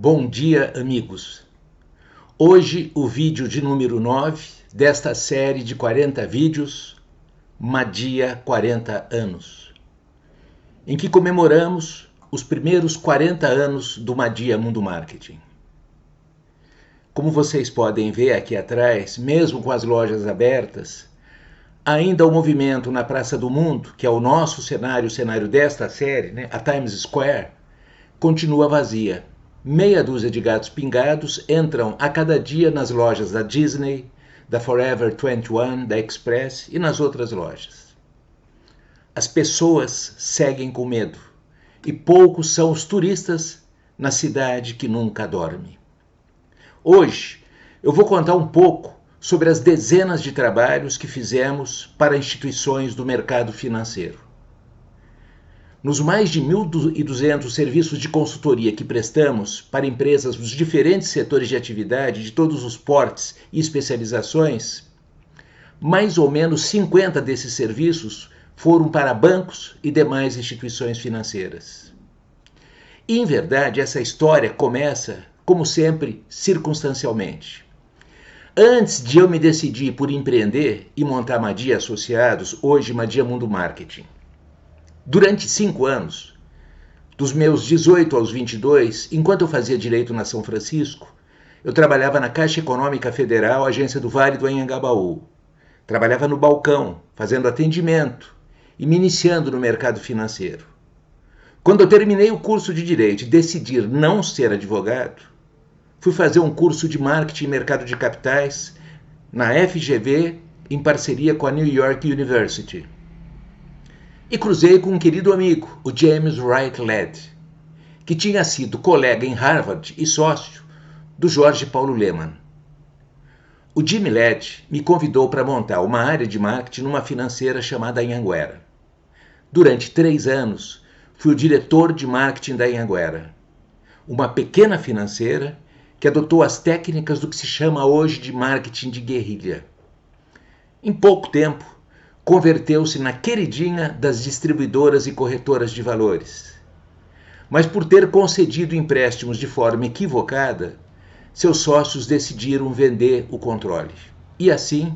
Bom dia, amigos. Hoje o vídeo de número 9 desta série de 40 vídeos, Madia 40 anos, em que comemoramos os primeiros 40 anos do Madia Mundo Marketing. Como vocês podem ver aqui atrás, mesmo com as lojas abertas, ainda o movimento na Praça do Mundo, que é o nosso cenário, o cenário desta série, a Times Square, continua vazia. Meia dúzia de gatos pingados entram a cada dia nas lojas da Disney, da Forever 21, da Express e nas outras lojas. As pessoas seguem com medo e poucos são os turistas na cidade que nunca dorme. Hoje eu vou contar um pouco sobre as dezenas de trabalhos que fizemos para instituições do mercado financeiro. Nos mais de 1.200 serviços de consultoria que prestamos para empresas dos diferentes setores de atividade, de todos os portes e especializações, mais ou menos 50 desses serviços foram para bancos e demais instituições financeiras. E, em verdade, essa história começa, como sempre, circunstancialmente. Antes de eu me decidir por empreender e montar Madia Associados, hoje Madia Mundo Marketing, durante 5 anos, dos meus 18 aos 22, enquanto eu fazia direito na São Francisco, eu trabalhava na Caixa Econômica Federal, agência do Vale do Anhangabaú. Trabalhava no balcão, fazendo atendimento e me iniciando no mercado financeiro. Quando eu terminei o curso de direito e decidi não ser advogado, fui fazer um curso de marketing e mercado de capitais na FGV, em parceria com a New York University. E cruzei com um querido amigo, o James Wright Led, que tinha sido colega em Harvard e sócio do Jorge Paulo Lemann. O Jimmy Led me convidou para montar uma área de marketing numa financeira chamada Anhanguera. Durante 3 anos, fui o diretor de marketing da Anhanguera, uma pequena financeira que adotou as técnicas do que se chama hoje de marketing de guerrilha. Em pouco tempo, converteu-se na queridinha das distribuidoras e corretoras de valores. Mas por ter concedido empréstimos de forma equivocada, seus sócios decidiram vender o controle. E assim,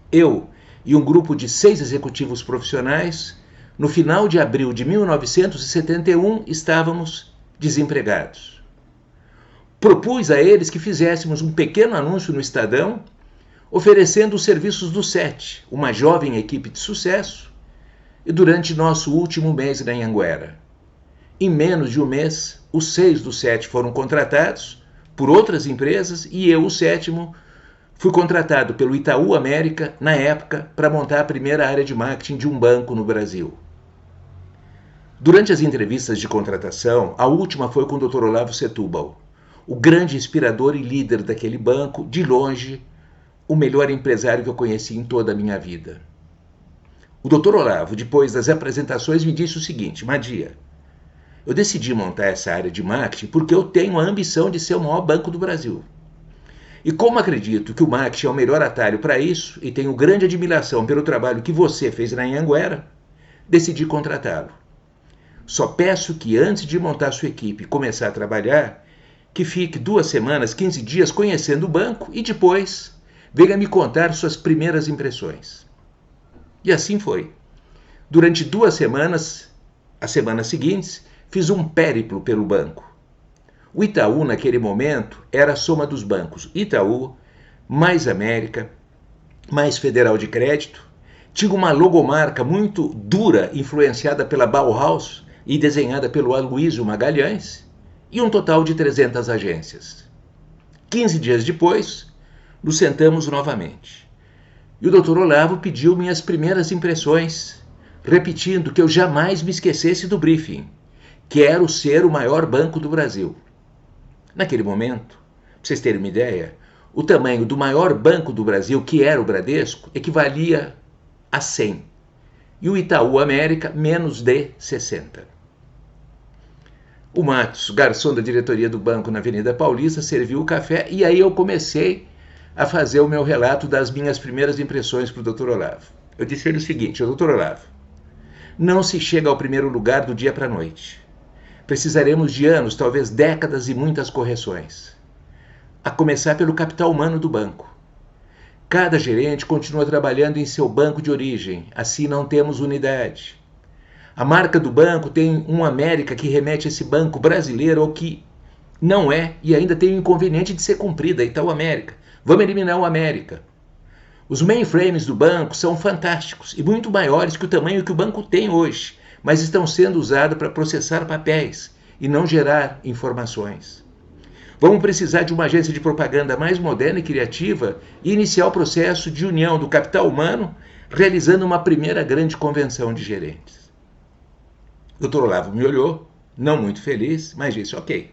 eu e um grupo de 6 executivos profissionais, no final de abril de 1971, estávamos desempregados. Propus a eles que fizéssemos um pequeno anúncio no Estadão, oferecendo os serviços do SET, uma jovem equipe de sucesso, e durante nosso último mês na Anhanguera. Em menos de um mês, os 6 do SET foram contratados por outras empresas e eu, o 7º, fui contratado pelo Itaú América, na época, para montar a primeira área de marketing de um banco no Brasil. Durante as entrevistas de contratação, a última foi com o Dr. Olavo Setúbal, o grande inspirador e líder daquele banco, de longe, o melhor empresário que eu conheci em toda a minha vida. O Dr. Olavo, depois das apresentações, me disse o seguinte: Madia, eu decidi montar essa área de marketing porque eu tenho a ambição de ser o maior banco do Brasil. E como acredito que o marketing é o melhor atalho para isso, e tenho grande admiração pelo trabalho que você fez na Anhanguera, decidi contratá-lo. Só peço que antes de montar sua equipe e começar a trabalhar, que fique 2 semanas, 15 dias conhecendo o banco e depois venha me contar suas primeiras impressões. E assim foi. Durante 2 semanas, as semanas seguintes, fiz um périplo pelo banco. O Itaú, naquele momento, era a soma dos bancos Itaú, mais América, mais Federal de Crédito, tinha uma logomarca muito dura, influenciada pela Bauhaus e desenhada pelo Aloysio Magalhães, e um total de 300 agências. 15 dias depois, nos sentamos novamente. E o Dr. Olavo pediu minhas primeiras impressões, repetindo que eu jamais me esquecesse do briefing: quero ser o maior banco do Brasil. Naquele momento, para vocês terem uma ideia, o tamanho do maior banco do Brasil, que era o Bradesco, equivalia a 100. E o Itaú América, menos de 60. O Matos, garçom da diretoria do banco na Avenida Paulista, serviu o café e aí eu comecei a fazer o meu relato das minhas primeiras impressões para o Dr. Olavo. Eu disse ele o seguinte: Dr. Olavo, não se chega ao primeiro lugar do dia para a noite. precisaremos de anos, talvez décadas e muitas correções. A começar pelo capital humano do banco. Cada gerente continua trabalhando em seu banco de origem, assim não temos unidade. A marca do banco tem um América que remete a esse banco brasileiro ao que não é e ainda tem o inconveniente de ser cumprida, Itaú América. Vamos eliminar o América. Os mainframes do banco são fantásticos e muito maiores que o tamanho que o banco tem hoje, mas estão sendo usados para processar papéis e não gerar informações. Vamos precisar de uma agência de propaganda mais moderna e criativa e iniciar o processo de união do capital humano, realizando uma primeira grande convenção de gerentes. O Dr. Olavo me olhou, não muito feliz, mas disse, ok,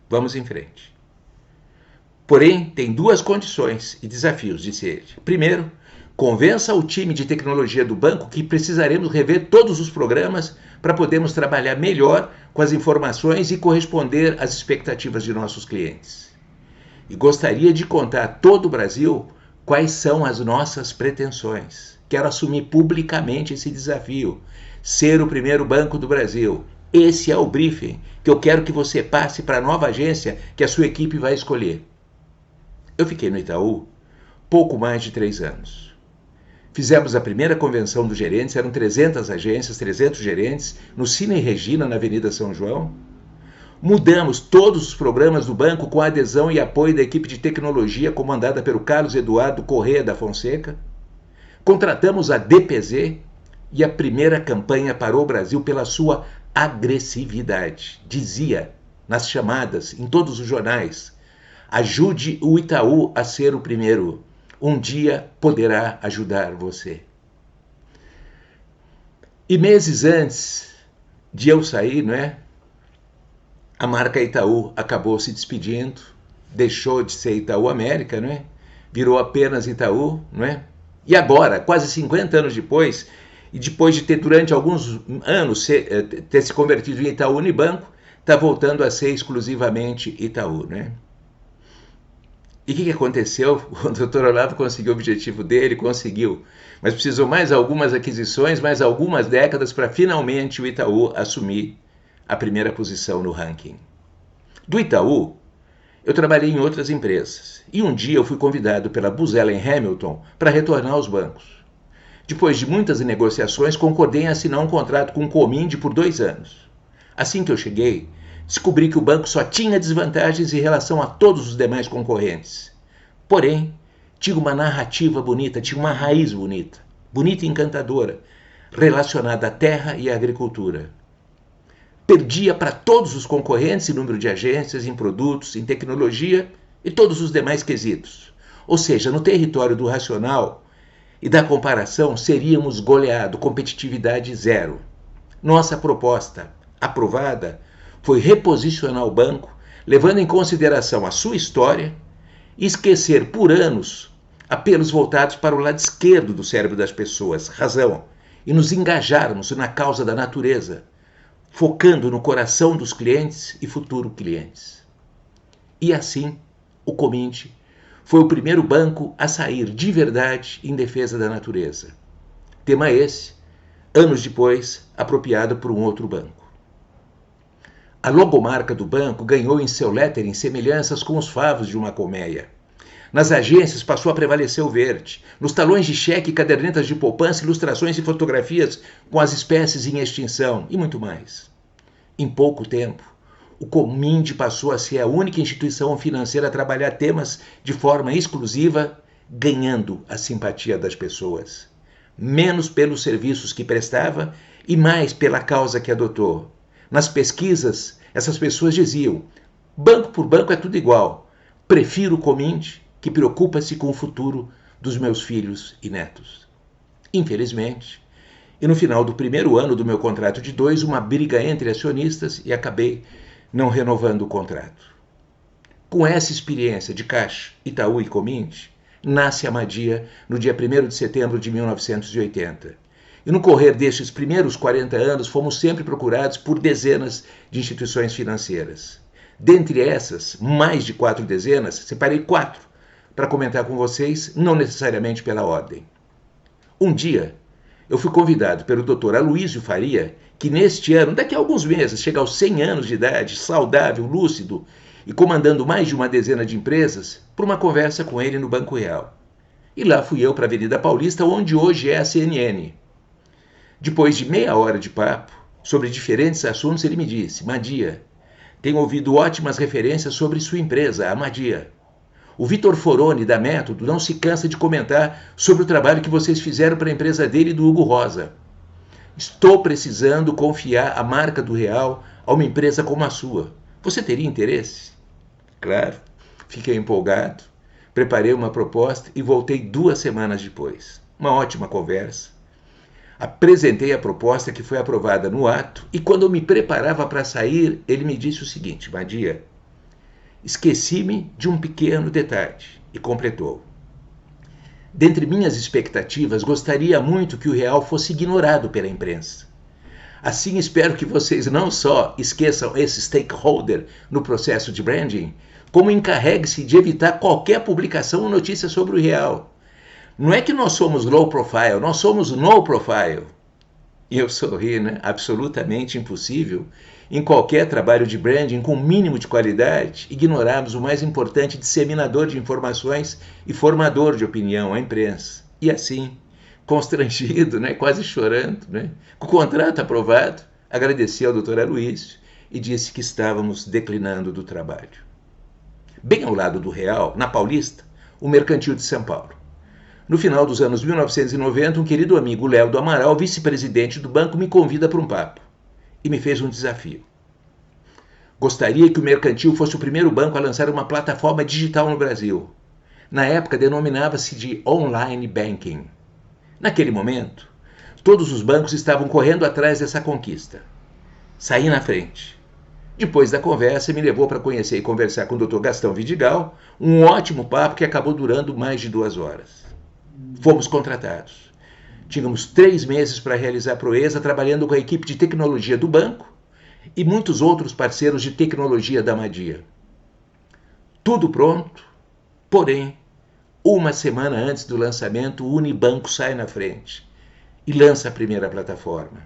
vamos em frente. Porém, tem duas condições e desafios, disse ele. Primeiro, convença o time de tecnologia do banco que precisaremos rever todos os programas para podermos trabalhar melhor com as informações e corresponder às expectativas de nossos clientes. E gostaria de contar a todo o Brasil quais são as nossas pretensões. Quero assumir publicamente esse desafio, ser o primeiro banco do Brasil. Esse é o briefing que eu quero que você passe para a nova agência que a sua equipe vai escolher. Eu fiquei no Itaú pouco mais de 3 anos. Fizemos a primeira convenção dos gerentes, eram 300 agências, 300 gerentes, no Cine Regina, na Avenida São João. Mudamos todos os programas do banco com a adesão e apoio da equipe de tecnologia comandada pelo Carlos Eduardo Corrêa da Fonseca. Contratamos a DPZ e a primeira campanha parou o Brasil pela sua agressividade. Dizia nas chamadas, em todos os jornais, ajude o Itaú a ser o primeiro. Um dia poderá ajudar você. E meses antes de eu sair, a marca Itaú acabou se despedindo, deixou de ser Itaú América, virou apenas Itaú, E agora, quase 50 anos depois, e depois de ter durante alguns anos ter se convertido em Itaú Unibanco, está voltando a ser exclusivamente Itaú, E o que aconteceu? O Dr. Olavo conseguiu o objetivo dele, conseguiu. Mas precisou mais algumas aquisições, mais algumas décadas para finalmente o Itaú assumir a primeira posição no ranking. Do Itaú, eu trabalhei em outras empresas. E um dia eu fui convidado pela Booz Allen Hamilton para retornar aos bancos. Depois de muitas negociações, concordei em assinar um contrato com o Cominde por 2 anos. Assim que eu cheguei, descobri que o banco só tinha desvantagens em relação a todos os demais concorrentes. Porém, tinha uma narrativa bonita, tinha uma raiz bonita e encantadora, relacionada à terra e à agricultura. Perdia para todos os concorrentes em número de agências, em produtos, em tecnologia e todos os demais quesitos. Ou seja, no território do racional e da comparação, seríamos goleado, competitividade zero. Nossa proposta, aprovada, foi reposicionar o banco, levando em consideração a sua história e esquecer por anos apelos voltados para o lado esquerdo do cérebro das pessoas, razão, e nos engajarmos na causa da natureza, focando no coração dos clientes e futuros clientes. E assim, o Cominde foi o primeiro banco a sair de verdade em defesa da natureza. Tema esse, anos depois, apropriado por um outro banco. A logomarca do banco ganhou em seu lettering semelhanças com os favos de uma colmeia. Nas agências passou a prevalecer o verde. Nos talões de cheque e cadernetas de poupança, ilustrações e fotografias com as espécies em extinção e muito mais. Em pouco tempo, o Cominde passou a ser a única instituição financeira a trabalhar temas de forma exclusiva, ganhando a simpatia das pessoas. Menos pelos serviços que prestava e mais pela causa que adotou. Nas pesquisas, essas pessoas diziam, banco por banco é tudo igual. Prefiro o Cominde, que preocupa-se com o futuro dos meus filhos e netos. Infelizmente, e no final do primeiro ano do meu contrato de 2, uma briga entre acionistas e acabei não renovando o contrato. Com essa experiência de Caixa, Itaú e Cominde, nasce a Madia no dia 1º de setembro de 1980. E no correr destes primeiros 40 anos, fomos sempre procurados por dezenas de instituições financeiras. Dentre essas, mais de 4 dezenas, separei 4 para comentar com vocês, não necessariamente pela ordem. Um dia, eu fui convidado pelo Dr. Aloysio Faria, que neste ano, daqui a alguns meses, chega aos 100 anos de idade, saudável, lúcido e comandando mais de uma dezena de empresas, por uma conversa com ele no Banco Real. E lá fui eu para a Avenida Paulista, onde hoje é a CNN. Depois de meia hora de papo sobre diferentes assuntos, ele me disse: Madia, tenho ouvido ótimas referências sobre sua empresa, a Madia. O Vitor Foroni, da Método, não se cansa de comentar sobre o trabalho que vocês fizeram para a empresa dele e do Hugo Rosa. Estou precisando confiar a marca do Real a uma empresa como a sua. Você teria interesse? Claro, fiquei empolgado, preparei uma proposta e voltei 2 semanas depois. Uma ótima conversa. Apresentei a proposta que foi aprovada no ato e quando eu me preparava para sair, ele me disse o seguinte: Madia, esqueci-me de um pequeno detalhe, e completou. Dentre minhas expectativas, gostaria muito que o Real fosse ignorado pela imprensa. Assim, espero que vocês não só esqueçam esse stakeholder no processo de branding, como encarregue-se de evitar qualquer publicação ou notícia sobre o Real. Não é que nós somos low profile, nós somos no profile. E eu sorri, né? Absolutamente impossível, em qualquer trabalho de branding com mínimo de qualidade, ignorarmos o mais importante disseminador de informações e formador de opinião, a imprensa. E assim, constrangido, né? Quase chorando, né? Com o contrato aprovado, agradeci ao Dr. Aloísio e disse que estávamos declinando do trabalho. Bem ao lado do Real, na Paulista, o Mercantil de São Paulo. No final dos anos 1990, um querido amigo, Léo do Amaral, vice-presidente do banco, me convida para um papo e me fez um desafio. Gostaria que o Mercantil fosse o primeiro banco a lançar uma plataforma digital no Brasil. Na época, denominava-se de online banking. Naquele momento, todos os bancos estavam correndo atrás dessa conquista. Saí na frente. Depois da conversa, me levou para conhecer e conversar com o Dr. Gastão Vidigal, um ótimo papo que acabou durando mais de 2 horas. Fomos contratados. Tínhamos 3 meses para realizar a proeza, trabalhando com a equipe de tecnologia do banco e muitos outros parceiros de tecnologia da Madia. Tudo pronto, porém, 1 semana antes do lançamento, o Unibanco sai na frente e lança a primeira plataforma.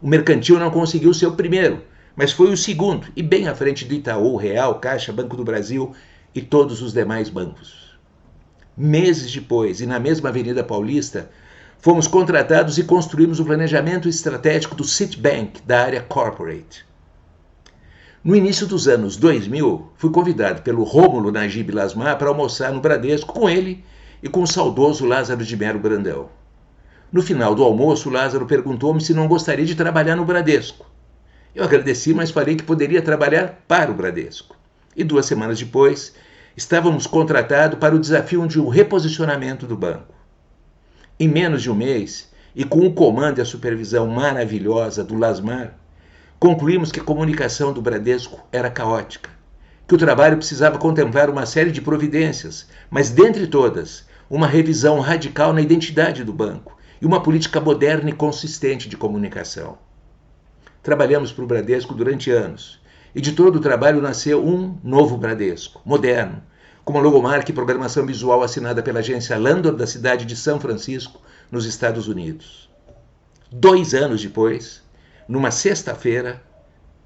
O Mercantil não conseguiu ser o primeiro, mas foi o segundo, e bem à frente do Itaú, Real, Caixa, Banco do Brasil e todos os demais bancos. Meses depois, e na mesma Avenida Paulista, fomos contratados e construímos o planejamento estratégico do Citibank, da área corporate. No início dos anos 2000, fui convidado pelo Rômulo Najib Lasmar para almoçar no Bradesco com ele e com o saudoso Lázaro de Melo Brandão. No final do almoço, Lázaro perguntou-me se não gostaria de trabalhar no Bradesco. Eu agradeci, mas falei que poderia trabalhar para o Bradesco. E 2 semanas depois, estávamos contratados para o desafio de um reposicionamento do banco. Em menos de 1 mês, e com o comando e a supervisão maravilhosa do Lasmar, concluímos que a comunicação do Bradesco era caótica, que o trabalho precisava contemplar uma série de providências, mas dentre todas, uma revisão radical na identidade do banco e uma política moderna e consistente de comunicação. Trabalhamos para o Bradesco durante anos, e de todo o trabalho nasceu um novo Bradesco, moderno, com uma logomarca e programação visual assinada pela agência Landor da cidade de São Francisco, nos Estados Unidos. 2 anos depois, numa sexta-feira,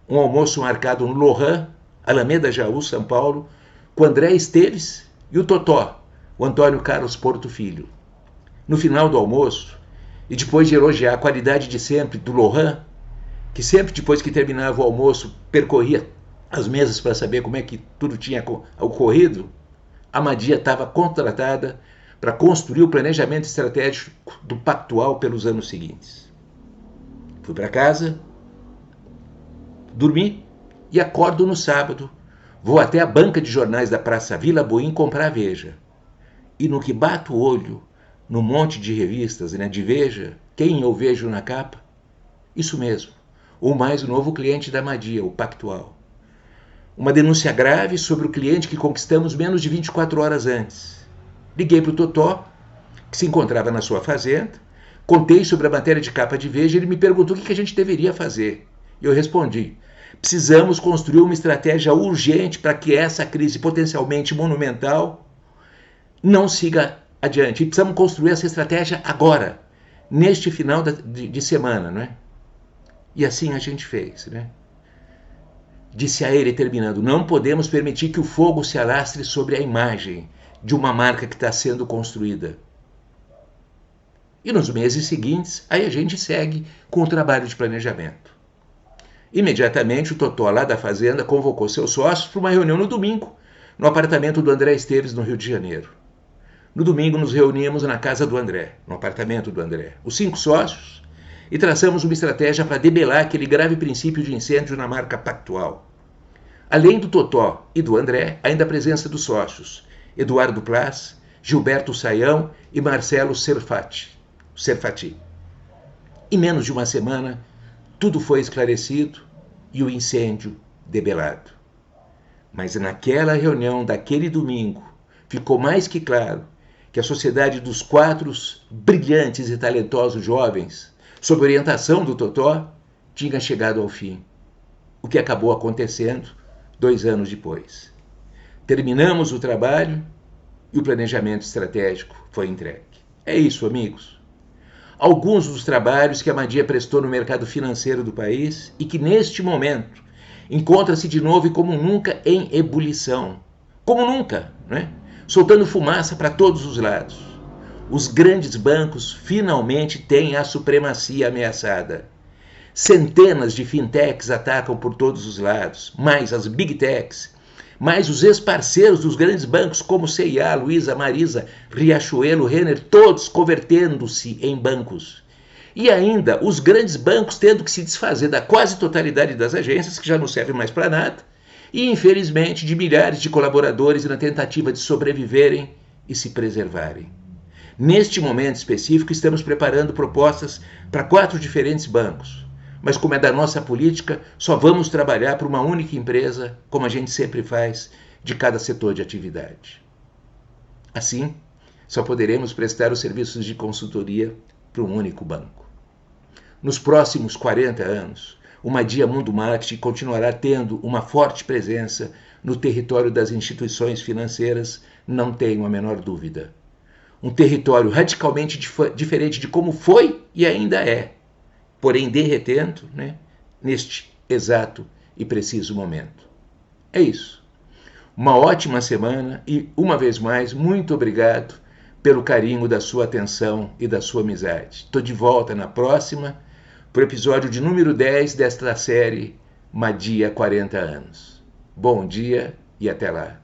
um almoço marcado no Lohan, Alameda Jaú, São Paulo, com André Esteves e o Totó, o Antônio Carlos Porto Filho. No final do almoço, e depois de elogiar a qualidade de sempre do Lohan, que sempre depois que terminava o almoço percorria as mesas para saber como é que tudo tinha ocorrido, a Madia estava contratada para construir o planejamento estratégico do Pactual pelos anos seguintes. Fui para casa, dormi e acordo no sábado. Vou até a banca de jornais da Praça Vila Boim comprar a Veja. E no que bato o olho, no monte de revistas, né, de Veja, quem eu vejo na capa? Isso mesmo, o mais novo cliente da Madia, o Pactual. Uma denúncia grave sobre o cliente que conquistamos menos de 24 horas antes. Liguei para o Totó, que se encontrava na sua fazenda, contei sobre a matéria de capa de Veja e ele me perguntou o que a gente deveria fazer. Eu respondi: precisamos construir uma estratégia urgente para que essa crise potencialmente monumental não siga adiante. E precisamos construir essa estratégia agora, neste final de semana, não é? E assim a gente fez, né? Disse a ele, terminando: não podemos permitir que o fogo se alastre sobre a imagem de uma marca que está sendo construída. E nos meses seguintes, aí a gente segue com o trabalho de planejamento. Imediatamente, o Totó, lá da fazenda, convocou seus sócios para uma reunião no domingo, no apartamento do André Esteves, no Rio de Janeiro. No domingo, nos reunimos na casa do André, no apartamento do André, os 5 sócios, e traçamos uma estratégia para debelar aquele grave princípio de incêndio na marca Pactual. Além do Totó e do André, ainda a presença dos sócios Eduardo Plas, Gilberto Saião e Marcelo Serfati. Em menos de uma semana, tudo foi esclarecido e o incêndio debelado. Mas naquela reunião daquele domingo, ficou mais que claro que a sociedade dos 4 brilhantes e talentosos jovens, sob orientação do Totó, tinha chegado ao fim. O que acabou acontecendo 2 anos depois. Terminamos o trabalho e o planejamento estratégico foi entregue. É isso, amigos. Alguns dos trabalhos que a Madia prestou no mercado financeiro do país e que, neste momento, encontra-se de novo e como nunca em ebulição. Como nunca, né? Soltando fumaça para todos os lados. Os grandes bancos finalmente têm a supremacia ameaçada. Centenas de fintechs atacam por todos os lados, mais as big techs, mais os ex-parceiros dos grandes bancos como C&A, Luiza, Marisa, Riachuelo, Renner, todos convertendo-se em bancos. E ainda os grandes bancos tendo que se desfazer da quase totalidade das agências, que já não servem mais para nada, e infelizmente de milhares de colaboradores na tentativa de sobreviverem e se preservarem. Neste momento específico, estamos preparando propostas para 4 diferentes bancos. Mas como é da nossa política, só vamos trabalhar para uma única empresa, como a gente sempre faz, de cada setor de atividade. Assim, só poderemos prestar os serviços de consultoria para um único banco. Nos próximos 40 anos, o Madia Mundo Marketing continuará tendo uma forte presença no território das instituições financeiras, não tenho a menor dúvida. Um território radicalmente diferente de como foi e ainda é, porém derretendo, né, neste exato e preciso momento. É isso. Uma ótima semana e, uma vez mais, muito obrigado pelo carinho da sua atenção e da sua amizade. Estou de volta na próxima, para o episódio de número 10 desta série Madia 40 anos. Bom dia e até lá.